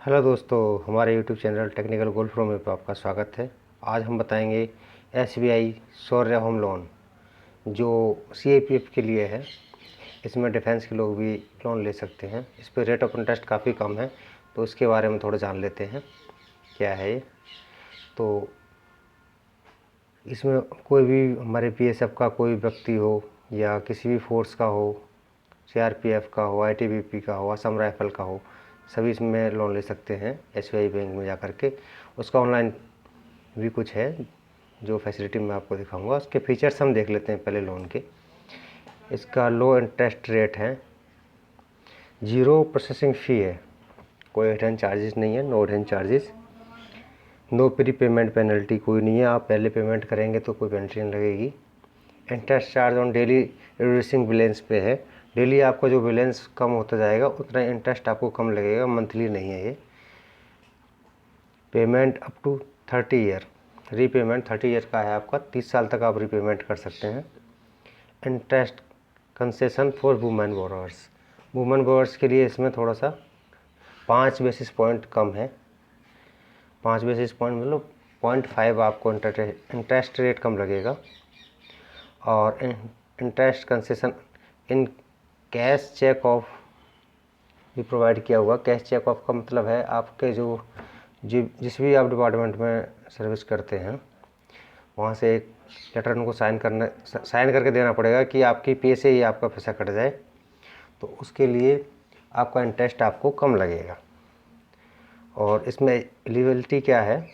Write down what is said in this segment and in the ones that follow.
Hello दोस्तों, हमारे YouTube channel technical gold pro में आपका स्वागत है। आज हम बताएंगे एसबीआई शौर्य होम लोन जो सीएपीएफ के लिए है। इसमें डिफेंस के लोग भी लोन ले सकते हैं। इस पर रेट ऑफ इंटरेस्ट काफ़ी कम है, तो इसके बारे में थोड़ा जान लेते हैं क्या है ये। तो इसमें कोई भी हमारे बीएसएफ का कोई व्यक्ति हो या किसी भी फोर्स का हो, सीआरपीएफ का हो, आईटीबीपी का हो, असम राइफल का हो, सभी इसमें लोन ले सकते हैं एसबीआई बैंक में जा कर के। उसका ऑनलाइन भी कुछ है जो फैसिलिटी मैं आपको दिखाऊंगा। उसके फीचर्स हम देख लेते हैं पहले लोन के। इसका लो इंटरेस्ट रेट है, 0 प्रोसेसिंग फ़ी है, कोई हिडन चार्जेस नहीं है, no hidden charges, no prepayment penalty कोई नहीं है। आप पहले पेमेंट करेंगे तो कोई पेनल्टी नहीं लगेगी। Interest charge on daily reducing balance पे है। डेली आपका जो बैलेंस कम होता जाएगा उतना इंटरेस्ट आपको कम लगेगा, मंथली नहीं है ये। Payment up to 30 year, repayment 30 year का है आपका, 30 साल तक आप रीपेमेंट कर सकते हैं। Interest concession for women borrowers, women borrowers के लिए इसमें थोड़ा सा 5 बेसिस पॉइंट कम है। 5 बेसिस पॉइंट मतलब 0.5 आपको इंटरेस्ट रेट कम लगेगा। और interest concession in cash cheque of भी प्रोवाइड किया हुआ। कैश चेक ऑफ का मतलब है आपके जिस भी आप डिपार्टमेंट में सर्विस करते हैं वहाँ से एक लेटर उनको साइन करके देना पड़ेगा कि आपकी पे से ही आपका पैसा कट जाए, तो उसके लिए आपका इंटरेस्ट आपको कम लगेगा। और इसमें एलिजिबिलिटी क्या है,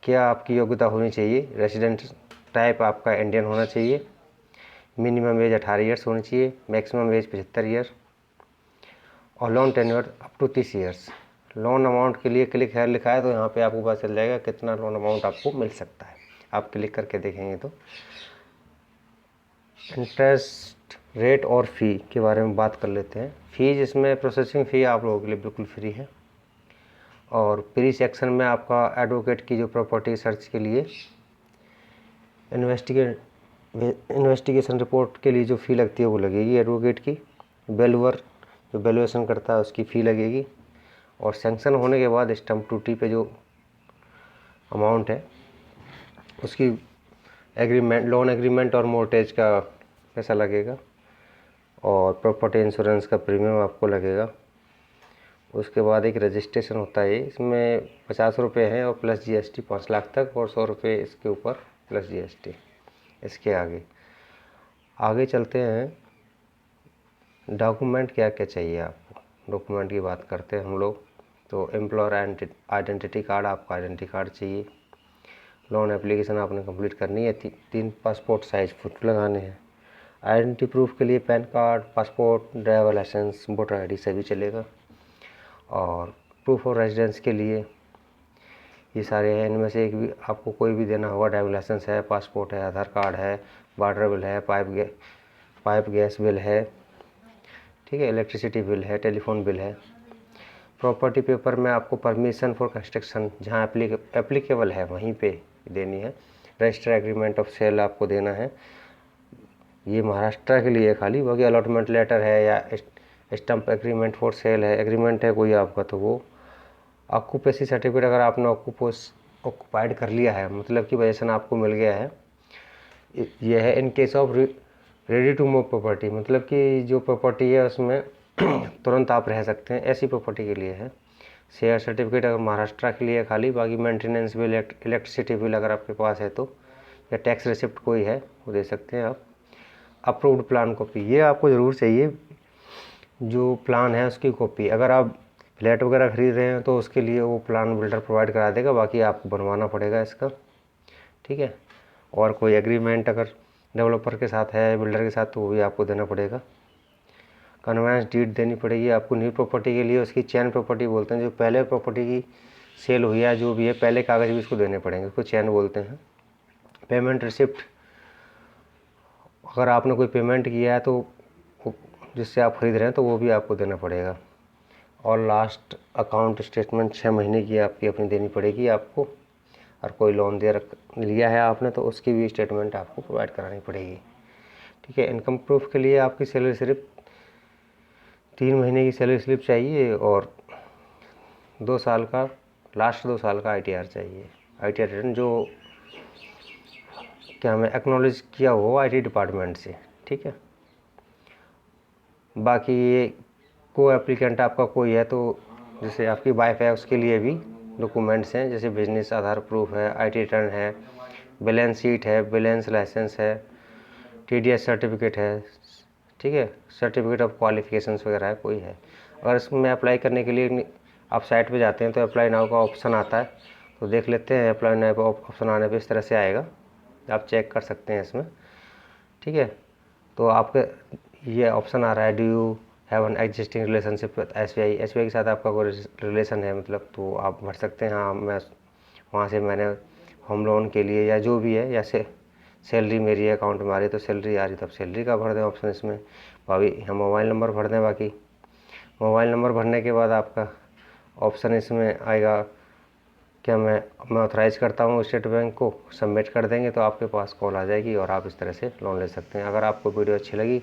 क्या आपकी योग्यता होनी चाहिए, रेसिडेंट टाइप आपका इंडियन होना चाहिए, मिनिमम एज 18 ईयर्स होनी चाहिए, मैक्सिमम एज 75 ईयर, और loan tenure up to 30 years. Loan amount के लिए क्लिक हेयर लिखा है, तो यहाँ पे आपको पता चल जाएगा कितना लोन अमाउंट आपको मिल सकता है। आप क्लिक करके देखेंगे तो इंटरेस्ट रेट और फ़ी के बारे में बात कर लेते हैं। फ़ीस इसमें प्रोसेसिंग फ़ी आप लोगों के लिए बिल्कुल फ्री है। और प्री सेक्शन में आपका एडवोकेट की जो प्रॉपर्टी सर्च के लिए इन्वेस्टिगेशन रिपोर्ट के लिए जो फ़ी लगती है वो लगेगी एडवोकेट की। वैल्यूअर जो वैल्यूएशन करता है उसकी फ़ी लगेगी। और सैंक्शन होने के बाद स्टम्प ड्यूटी पे जो अमाउंट है उसकी लोन एग्रीमेंट और मोर्टेज का पैसा लगेगा। और प्रॉपर्टी इंश्योरेंस का प्रीमियम आपको लगेगा। उसके बाद एक रजिस्ट्रेशन होता है, इसमें 50 रुपये हैं और प्लस जीएसटी 5 लाख तक, और 100 रुपये इसके ऊपर प्लस जीएसटी। इसके आगे चलते हैं। डॉक्यूमेंट क्या क्या चाहिए आपको, डॉक्यूमेंट की बात करते हैं हम लोग। तो एम्प्लॉयर आइडेंटिटी कार्ड, आपका आइडेंटिटी कार्ड चाहिए। लोन एप्लीकेशन आपने कंप्लीट करनी है, 3 पासपोर्ट साइज फ़ोटो लगाने हैं। आइडेंटिटी प्रूफ के लिए PAN card, passport, driver licence, voter ID सभी चलेगा। और प्रूफ ऑफ रेजिडेंस के लिए ये सारे हैं, इनमें से एक भी आपको कोई भी देना होगा। ड्राइवर लाइसेंस है, पासपोर्ट है, आधार कार्ड है, वाटर बिल है, पाइप गैस बिल है, ठीक है, इलेक्ट्रिसिटी बिल है, टेलीफोन बिल है। प्रॉपर्टी पेपर में आपको परमिशन फॉर कंस्ट्रक्शन जहाँ एप्लीकेबल है वहीं पे देनी है। रजिस्टर एग्रीमेंट ऑफ सेल आपको देना है, ये महाराष्ट्र के लिए खाली। बाकी अलॉटमेंट लेटर है या स्टम्प एग्रीमेंट फॉर सेल है, एग्रीमेंट है कोई आपका, तो वो ऑक्यूपेसी सर्टिफिकेट अगर आपने ऑक्यूपाइड कर लिया है, मतलब कि पोजीशन आपको मिल गया है, ये है। In case of ready to move property, मतलब कि जो प्रॉपर्टी है उसमें तुरंत आप रह सकते हैं, ऐसी प्रॉपर्टी के लिए है। शेयर सर्टिफिकेट अगर महाराष्ट्र के लिए खाली। बाकी मेंटेनेंस बिल, इलेक्ट्रिसिटी बिल अगर आपके पास है तो, या टैक्स रिसिप्ट कोई है वो दे सकते हैं आप। अप्रूव्ड प्लान कॉपी ये आपको ज़रूर चाहिए, जो प्लान है उसकी कॉपी। अगर आप फ्लैट वगैरह खरीद रहे हैं तो उसके लिए वो प्लान बिल्डर प्रोवाइड करा देगा, बाकी आपको बनवाना पड़ेगा इसका, ठीक है। और कोई एग्रीमेंट अगर डेवलपर के साथ है, बिल्डर के साथ, तो वो भी आपको देना पड़ेगा। कन्वेंस डीड देनी पड़ेगी आपको न्यू प्रॉपर्टी के लिए, उसकी चैन प्रॉपर्टी बोलते हैं। जो पहले प्रॉपर्टी की सेल हुई है जो भी है, पहले कागज़ भी उसको देने पड़ेंगे, उसको चैन बोलते हैं। पेमेंट रिसिप्ट, अगर आपने कोई पेमेंट किया है तो जिससे आप खरीद रहे हैं तो वो भी आपको देना पड़ेगा। और लास्ट अकाउंट स्टेटमेंट 6 महीने की आपकी अपनी देनी पड़ेगी आपको। और कोई लोन लिया है आपने तो उसकी भी स्टेटमेंट आपको प्रोवाइड करानी पड़ेगी, ठीक है। इनकम प्रूफ के लिए आपकी सैलरी स्लिप, 3 महीने की सैलरी स्लिप चाहिए, और 2 साल का, लास्ट 2 साल का ITR चाहिए। ITR रिटर्न जो क्या हमें एक्नॉलेज किया हो IT डिपार्टमेंट से, ठीक है। बाकी ये को एप्लीकेंट आपका कोई है तो जैसे आपकी वाइफ है उसके लिए भी डॉक्यूमेंट्स हैं, जैसे बिजनेस आधार प्रूफ है, IT रिटर्न है, बैलेंस शीट है, बैलेंस लाइसेंस है, TDS सर्टिफिकेट है, ठीक है, सर्टिफिकेट ऑफ क्वालिफिकेशंस वगैरह है, कोई है। अगर इसमें अप्लाई करने के लिए आप साइट पे जाते हैं तो अप्लाई नाउ का ऑप्शन आता है, तो देख लेते हैं। अप्लाई नाउ का ऑप्शन आने पे इस तरह से आएगा, आप चेक कर सकते हैं इसमें, ठीक है। तो आपके ये ऑप्शन आ रहा है, do you have an existing relationship with SBI के साथ आपका कोई रिलेशन है मतलब, तो आप भर सकते हैं। हाँ, मैं वहाँ से मैंने होम लोन के लिए या जो भी है, या सैलरी मेरी अकाउंट में आ रही है तो सैलरी आ रही तो आप सैलरी का भर दें ऑप्शन इसमें। अभी हम मोबाइल नंबर भर दें। बाकी मोबाइल नंबर भरने के बाद आपका ऑप्शन इसमें आएगा, क्या मैं ऑथराइज़ करता हूँ स्टेट बैंक को, सबमिट कर देंगे तो आपके पास कॉल आ जाएगी और आप इस तरह से लोन ले सकते हैं। अगर आपको वीडियो अच्छी लगी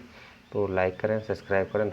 तो लाइक करें, सब्सक्राइब करें।